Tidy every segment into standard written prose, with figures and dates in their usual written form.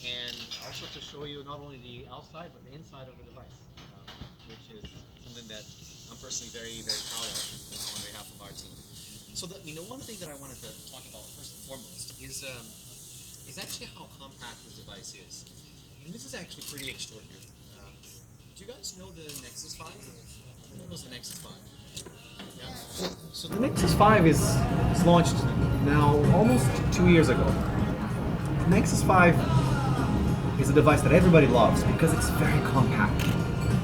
and also to show you not only the outside but the inside of the device, which is something that I'm personally very, very proud of on behalf of our team. So the one thing that I wanted to talk about first and foremost is actually how compact this device is. And this is actually pretty extraordinary. Do you guys know the Nexus 5? What was the Nexus 5? Yeah. So the Nexus 5 is launched now almost 2 years ago. The Nexus 5 is a device that everybody loves because it's very compact.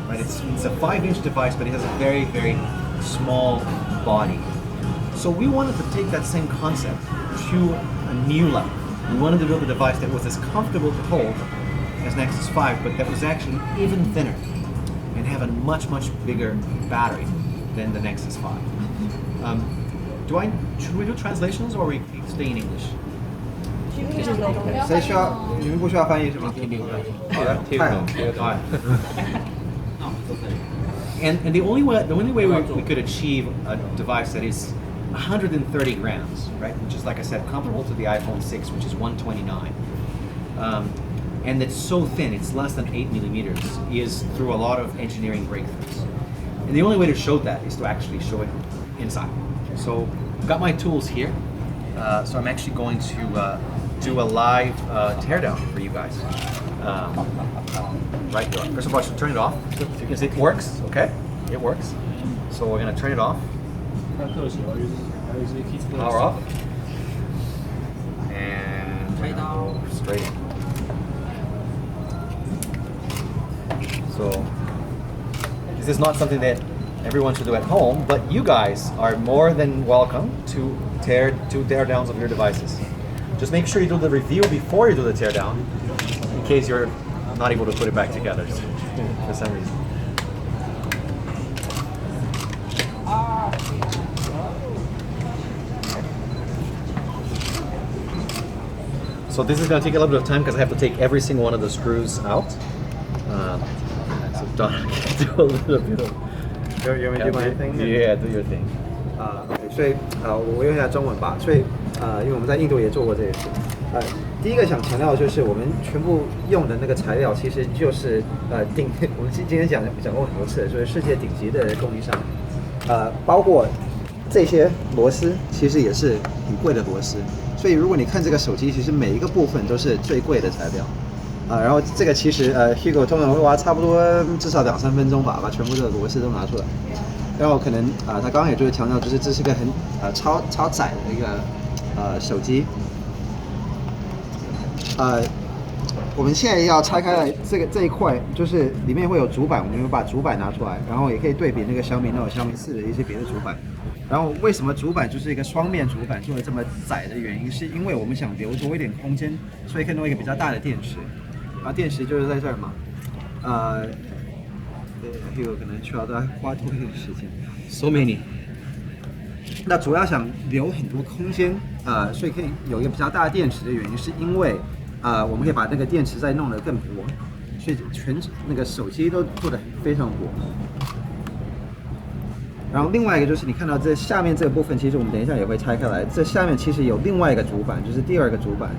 Right? It's a 5-inch device, but it has a very, very small body. So we wanted to take that same concept to a new level. We wanted to build a device that was as comfortable to hold as Nexus 5, but that was actually even thinner and have a much, much bigger battery than the Nexus 5. Should we do translations or we stay in English? 谁需要？你们不需要翻译是吗？好的，太好。And the only way we could achieve a device that is 130 grams, right, which is, like I said, comparable to the iPhone 6, which is 129, and it's so thin, it's less than 8 millimeters, is through a lot of engineering breakthroughs. And the only way to show that is to actually show it inside. So I've got my tools here. So I'm actually going to do a live teardown for you guys. Right here. First of all, I should turn it off because it works. Okay, it works. So we're gonna turn it off. Power off. And straight in. So this is not something that everyone should do at home, but you guys are more than welcome to tear downs of your devices. Just make sure you do the review before you do the teardown, in case you're not able to put it back together for some reason. So this is going to take a little bit of time because I have to take every single one of the screws out. So Donna can do a little bit of. You want me to do my thing? Yeah, do your thing. OK， 所以我用一下中文吧。所以因为我们在印度也做过这个事。第一个想强调的就是我们全部用的那个材料，其实就是我们今天讲过很多次，就是世界顶级的供应商。包括这些螺丝，其实也是很贵的螺丝。所以如果你看这个手机，其实每一个部分都是最贵的材料。然后这个其实Hugo 通常会花差不多至少2-3分钟吧，把全部的螺丝都拿出来。然后可能他刚刚也就是强调，就是这是个很超窄的一个手机。我们现在要拆开来这一块，就是里面会有主板，我们会把主板拿出来，然后也可以对比那个小米4的一些别的主板。然后为什么主板就是一个双面主板做的这么窄的原因，是因为我们想留多一点空间，所以可以弄一个比较大的电池。然后电池就是在这儿嘛。Hugo 可能需要再花多一点时间。So many。那主要想留很多空间，所以可以有一个比较大的电池的原因，是因为我们可以把那个电池再弄得更薄，所以全那个手机都做得非常薄。然后另外一个就是你看到这下面这个部分，其实我们等一下也会拆开来，这下面其实有另外一个主板，就是第二个主板。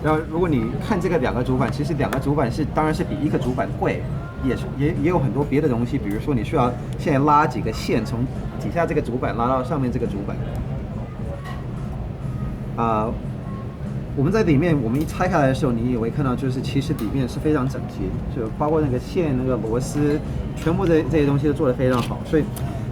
然后如果你看这个2个主板，其实2个主板当然是比1个主板贵，也有很多别的东西，比如说你需要现在拉几个线，从底下这个主板拉到上面这个主板。我们在里面，我们一拆开来的时候，你也会看到，就是其实里面是非常整齐，就包括那个线、那个螺丝，全部这些东西都做得非常好。所以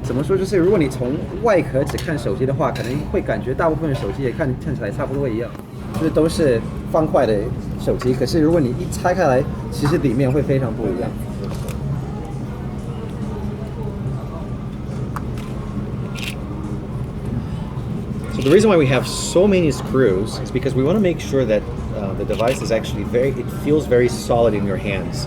怎么说，就是如果你从外壳只看手机的话，可能会感觉大部分的手机也看起来差不多一样，就是都是方块的手机。可是如果你一拆开来，其实里面会非常不一样。So the reason why we have so many screws is because we want to make sure that the device is actually it feels very solid in your hands.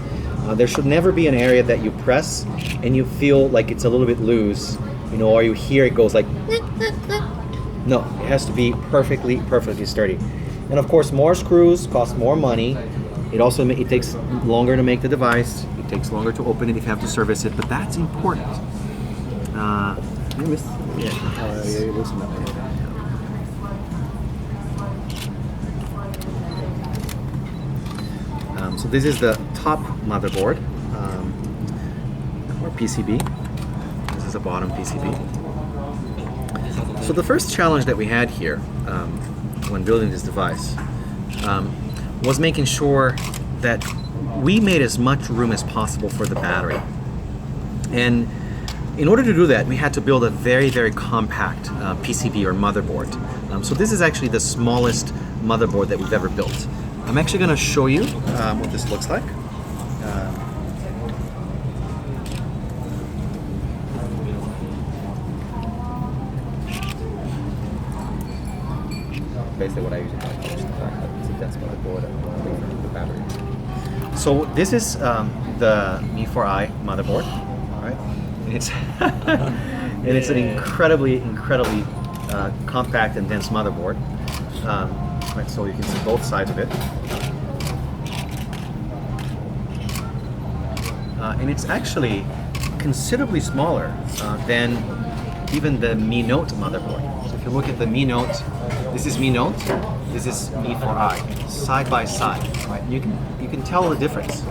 There should never be an area that you press and you feel like it's a little bit loose, or you hear it goes like, no, it has to be perfectly sturdy. And of course, more screws cost more money. It takes longer to make the device. It takes longer to open it if you have to service it, but that's important. So this is the top motherboard, or PCB. This is the bottom PCB. So the first challenge that we had here when building this device was making sure that we made as much room as possible for the battery. And in order to do that, we had to build a very, very compact PCB or motherboard. So this is actually the smallest motherboard that we've ever built. I'm actually going to show you what this looks like. Basically what I usually call that's motherboard and the battery. So this is the Mi4i motherboard, right? And it's and it's an incredibly compact and dense motherboard. Right, so you can see both sides of it, and it's actually considerably smaller than even the Mi Note motherboard. So if you look at the Mi Note, this is Mi Note, this is Mi4i, side by side. Right? You can tell the difference.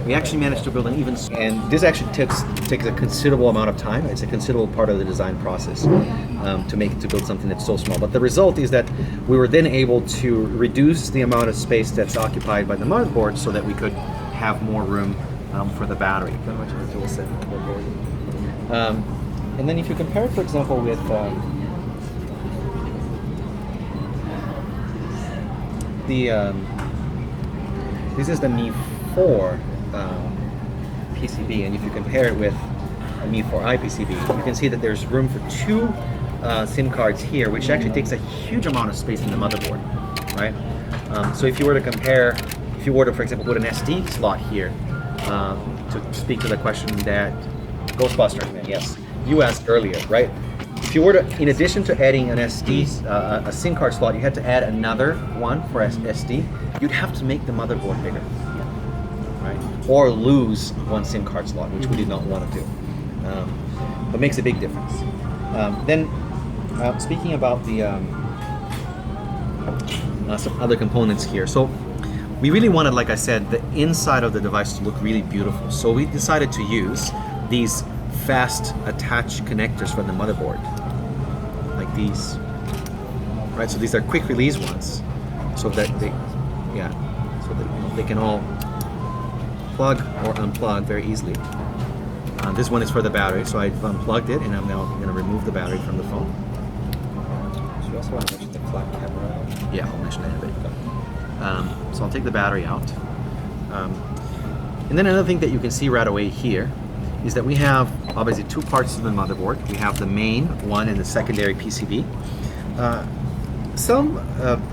We actually managed to build an even, and this actually takes a considerable amount of time. It's a considerable part of the design process to build something that's so small. But the result is that we were then able to reduce the amount of space that's occupied by the motherboard so that we could have more room for the battery. And then if you compare it, for example, with this is the Mi 4 PCB, and if you compare it with a Mi4i PCB, you can see that there's room for two SIM cards here, which actually takes a huge amount of space in the motherboard, right? So if you were to compare, if you were to, for example, put an SD slot here, to speak to the question that Ghostbuster, yes, you asked earlier, right? If you were to, in addition to adding an SD, a SIM card slot, you had to add another one for SD, you'd have to make the motherboard bigger, right? Or lose one SIM card slot, which we did not want to do. But makes a big difference. Then, speaking about the some other components here. So we really wanted, like I said, the inside of the device to look really beautiful. So we decided to use these fast attach connectors for the motherboard, like these, right? So these are quick release ones, so that they can all plug or unplug very easily. This one is for the battery, so I've unplugged it, and I'm now going to remove the battery from the phone. So you also want to mention the flat camera? Yeah, I'll mention that in a bit. So I'll take the battery out. And then another thing that you can see right away here is that we have obviously two parts to the motherboard. We have the main one and the secondary PCB. Some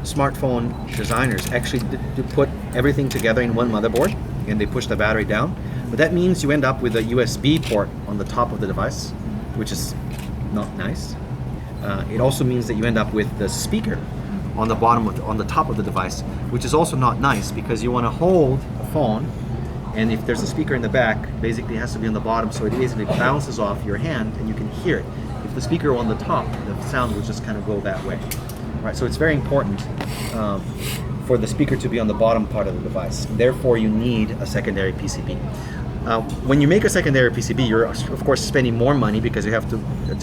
smartphone designers actually do put everything together in one motherboard, and they push the battery down. But that means you end up with a USB port on the top of the device, which is not nice. It also means that you end up with the speaker on the on the top of the device, which is also not nice because you want to hold a phone, and if there's a speaker in the back, basically it has to be on the bottom, so it basically bounces off your hand and you can hear it. If the speaker were on the top, the sound would just kind of go that way. Right, so it's very important for the speaker to be on the bottom part of the device. Therefore, you need a secondary PCB. When you make a secondary PCB, you're of course spending more money because you have to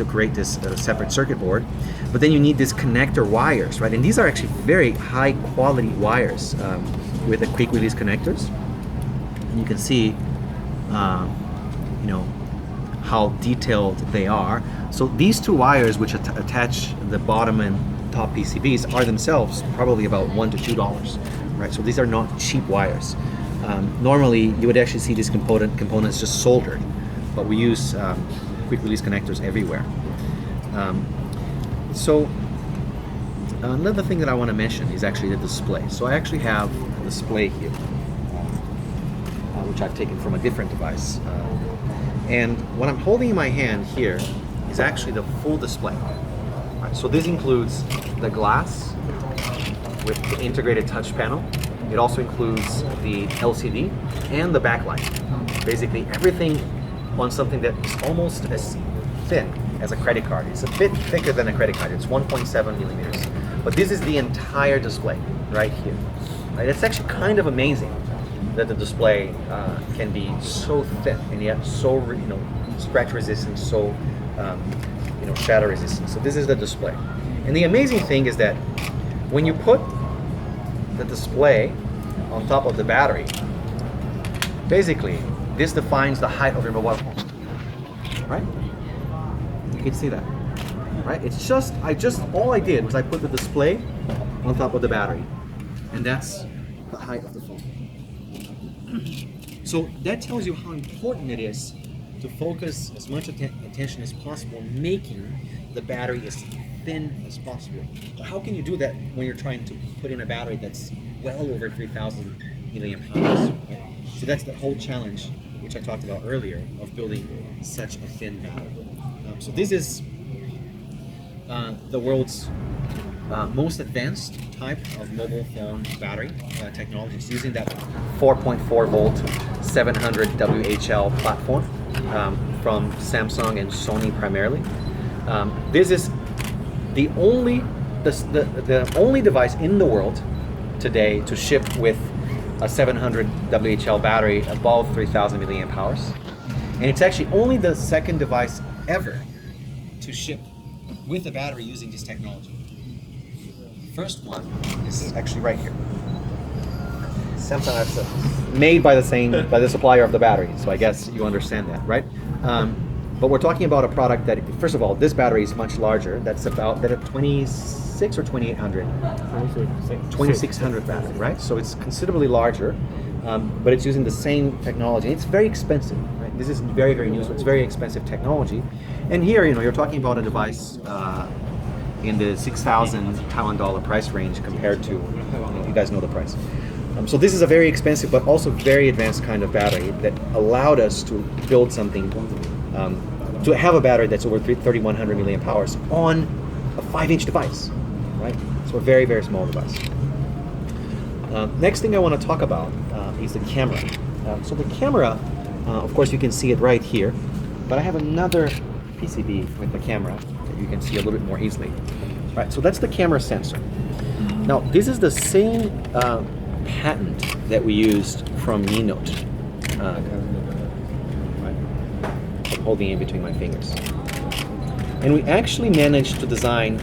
create this separate circuit board. But then you need these connector wires, right? And these are actually very high quality wires with the quick release connectors. And you can see, how detailed they are. So these two wires, which attach the bottom and top PCBs, are themselves probably about $1 to $2, right? So these are not cheap wires. Normally, you would actually see these components just soldered, but we use quick release connectors everywhere. So another thing that I want to mention is actually the display. So I actually have a display here, which I've taken from a different device. And what I'm holding in my hand here is actually the full display. Right, so this includes the glass with the integrated touch panel. It also includes the LCD and the backlight. Basically everything on something that is almost as thin as a credit card. It's a bit thicker than a credit card. It's 1.7 millimeters. But this is the entire display right here. Right? It's actually kind of amazing that the display can be so thin and yet so scratch resistant, so shatter resistant. So this is the display, and the amazing thing is that when you put the display on top of the battery, basically this defines the height of your mobile phone. Right? You can see that. Right? It's just all I did was I put the display on top of the battery, and that's the height of the phone. So that tells you how important it is to focus as much attention as possible, making the battery as thin as possible. But how can you do that when you're trying to put in a battery that's well over 3,000 milliamp hours? Right? So that's the whole challenge, which I talked about earlier, of building such a thin battery. So this is the world's most advanced type of mobile phone battery technology. It's using that 4.4 volt 700 WHL platform from Samsung and Sony primarily. This is the only device in the world today to ship with a 700 WHL battery above 3,000 milliamp hours, and it's actually only the second device ever to ship with a battery using this technology. First one is actually right here. Samsung S, made by the supplier of the battery. So I guess you understand that, right? But we're talking about a product that, first of all, this battery is much larger. That's about 26 or 2800. 2600 battery, right? So it's considerably larger, but it's using the same technology. It's very expensive, right? This is very, very new, so it's very expensive technology. And here, you're talking about a device in the 6,000 Taiwan dollar price range compared to, you guys know the price. So this is a very expensive but also very advanced kind of battery that allowed us to build something, to have a battery that's over 3,100 milliamp hours on a 5-inch device, right? So a very, very small device. Next thing I want to talk about is the camera. So the camera, of course you can see it right here, but I have another PCB with the camera that you can see a little bit more easily. Right, so that's the camera sensor. Now this is the same patent that we used from Mi Note. I'm holding it between my fingers. And we actually managed to design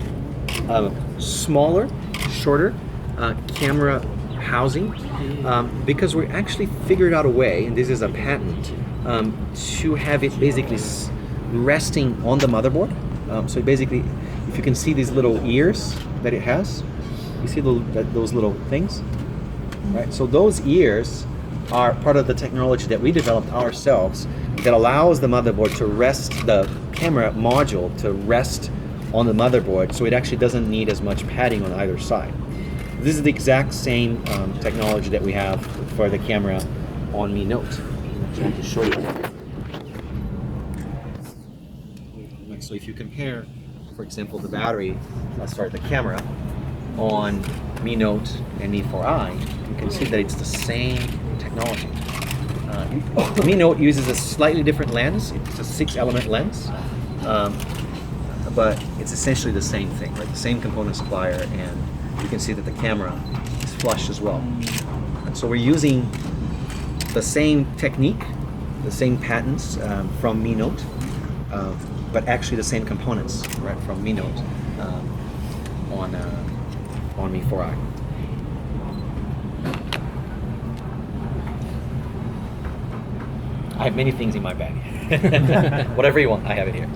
a smaller, shorter camera housing because we actually figured out a way, and this is a patent, to have it basically resting on the motherboard. So basically, if you can see these little ears that it has, you see those little things? Right? So those ears are part of the technology that we developed ourselves that allows the motherboard to rest, the camera module to rest on the motherboard, so it actually doesn't need as much padding on either side. This is the exact same technology that we have for the camera on Mi Note. I'm trying to show you. So if you compare, for example, the battery, the camera on Mi Note and Mi 4i, you can see that it's the same technology. Mi Note uses a slightly different lens. It's a 6-element lens, but it's essentially the same thing, right? The same component supplier, and you can see that the camera is flush as well. And so we're using the same technique, the same patents from Mi Note, but actually the same components, right, from Mi Note on Mi 4i. I have many things in my bag. Whatever you want, I have it here.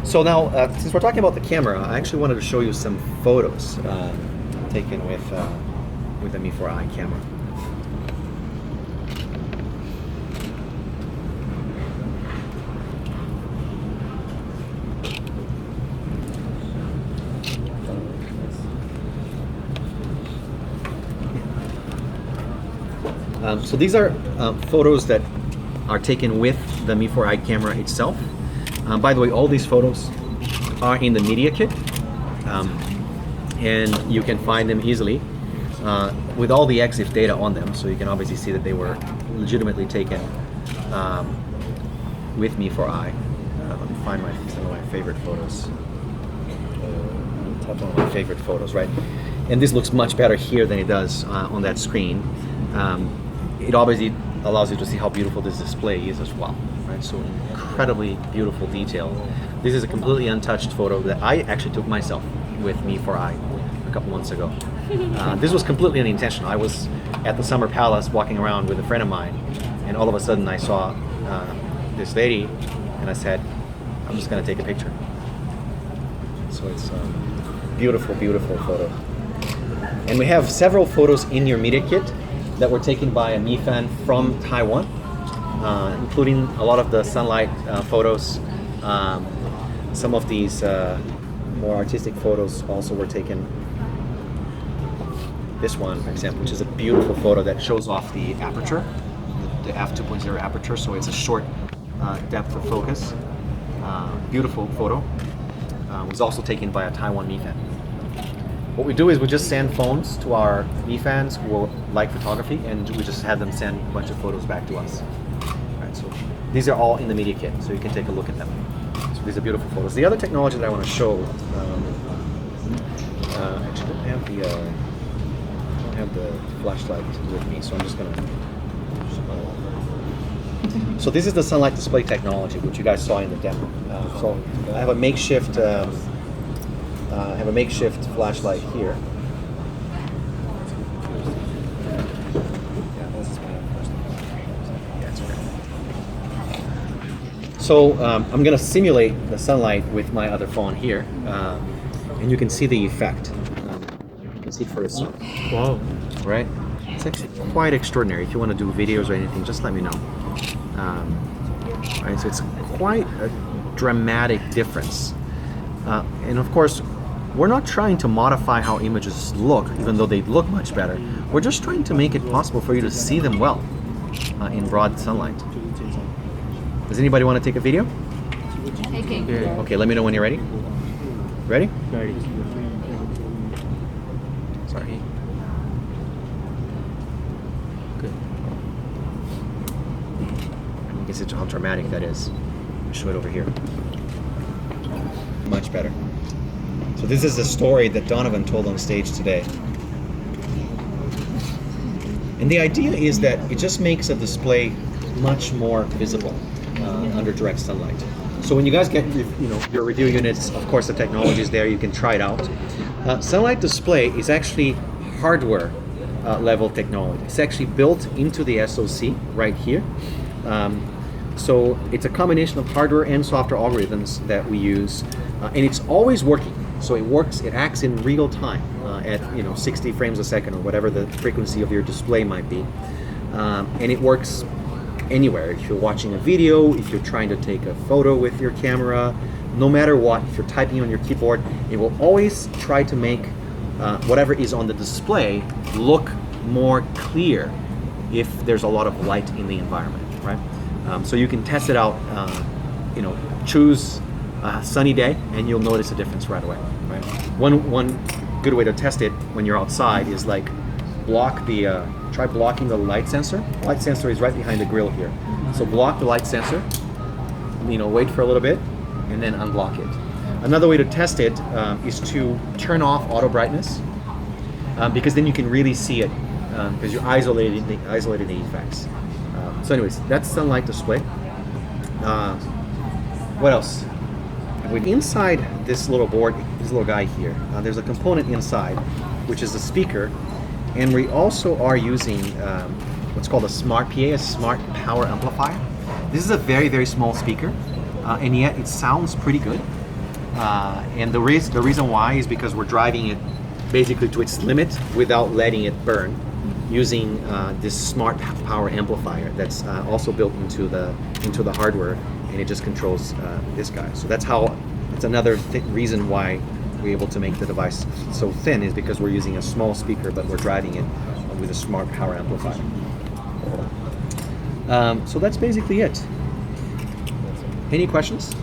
So now, since we're talking about the camera, I actually wanted to show you some photos taken with the Mi 4i camera. So these are photos that are taken with the Mi 4i camera itself. By the way, all these photos are in the media kit, and you can find them easily with all the EXIF data on them, so you can obviously see that they were legitimately taken with Mi 4i. Let me find some of my favorite photos. Top one of my favorite photos, right? and this looks much better here than it does on that screen. It obviously allows you to see how beautiful this display is as well, right? So incredibly beautiful detail. This is a completely untouched photo that I actually took myself with Mi4i a couple months ago. This was completely unintentional. I was at the Summer Palace walking around with a friend of mine, and all of a sudden I saw this lady, and I said, I'm just gonna take a picture. So it's a beautiful, beautiful photo. And we have several photos in your media kit that were taken by a Mi fan from Taiwan, including a lot of the sunlight photos. Some of these more artistic photos also were taken. This one, for example, which is a beautiful photo that shows off the aperture, the f2.0 aperture, so it's a short depth of focus. Beautiful photo. Was also taken by a Taiwan Mi fan. What we do is we just send phones to our Mi fans who like photography, and we just have them send a bunch of photos back to us. Right, so these are all in the media kit, so you can take a look at them. So these are beautiful photos. The other technology that I want to show, actually don't have the flashlight with me, so I'm just gonna. So this is the sunlight display technology, which you guys saw in the demo. So I have a makeshift flashlight here. So I'm going to simulate the sunlight with my other phone here, and you can see the effect. You can see it for yourself. Wow. Right? It's actually quite extraordinary. If you want to do videos or anything, just let me know. Right, so it's quite a dramatic difference. And of course, we're not trying to modify how images look, even though they look much better. We're just trying to make it possible for you to see them well in broad sunlight. Does anybody want to take a video? Okay. Okay, let me know when you're ready. Ready? Ready. Sorry. Good. You can see how dramatic that is. I'll show it over here. Much better. So this is the story that Donovan told on stage today. And the idea is that it just makes a display much more visible under direct sunlight. So when you guys get your review units, of course the technology is there, you can try it out. Sunlight display is actually hardware level technology. It's actually built into the SoC right here. So it's a combination of hardware and software algorithms that we use, and it's always working. So it acts in real time at 60 frames a second or whatever the frequency of your display might be, and it works anywhere. If you're watching a video, if you're trying to take a photo with your camera, no matter what, if you're typing on your keyboard, it will always try to make whatever is on the display look more clear if there's a lot of light in the environment, right? So you can test it out, choose a sunny day and you'll notice a difference right away, right? One good way to test it when you're outside is like try blocking the light sensor. Light sensor is right behind the grill here. So block the light sensor, wait for a little bit and then unblock it. Another way to test it is to turn off auto brightness, because then you can really see it, because you're isolating the effects. So anyways, that's sunlight display. What else? Inside this little board, this little guy here, there's a component inside, which is a speaker, and we also are using what's called a smart PA, a smart power amplifier. This is a very, very small speaker, and yet it sounds pretty good. And the reason why is because we're driving it basically to its limit without letting it burn, using this smart power amplifier that's also built into the hardware, and it just controls this guy. So that's another reason why we're able to make the device so thin, is because we're using a small speaker, but we're driving it with a smart power amplifier. So that's basically it. Any questions?